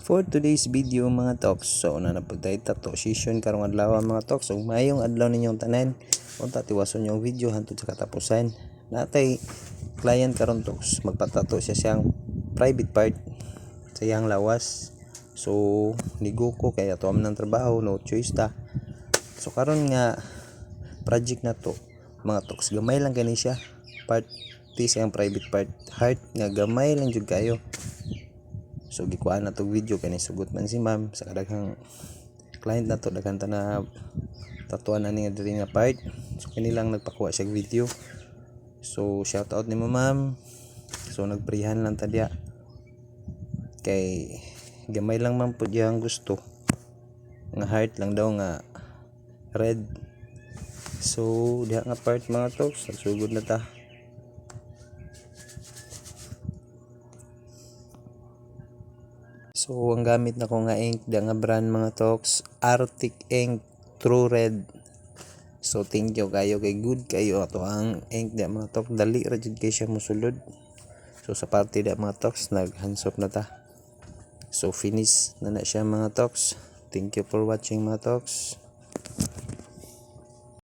For today's video mga toks, so na po tayo tato session karong adlaw mga toks. So mayong adlaw ninyong tanan, unta tiwason yung video hantod sa katapusan. Natay client karon toks, magpatato siya siyang private part sa iyang lawas. So ligo ko kay ato ng trabaho, no choice ta. So karon nga project na to mga toks, gamay lang kani siya part siyang private part, heart nga gamay lang jud kayo. So gikuha na to video kay sugot man si ma'am sa kadaghang client na to, daghan ta na tatuan na ni diri nga part. So kini lang nagpakuha siya video. So shout out ni ma'am. So nagprihan lang ta diya kay gamay lang man pud yang gusto nga heart lang daw nga red. So diha nga part mga toks, nagsugod na ta. So ang gamit na ko nga ink da nga brand mga toks, Arctic Ink True Red. So thank you kayo kay good kayo ato ang ink da mga toks, dali ra jud kay siya mosulod. So sa parte da mga toks, nag hands off na ta. So finish na siya mga toks. Thank you for watching mga toks.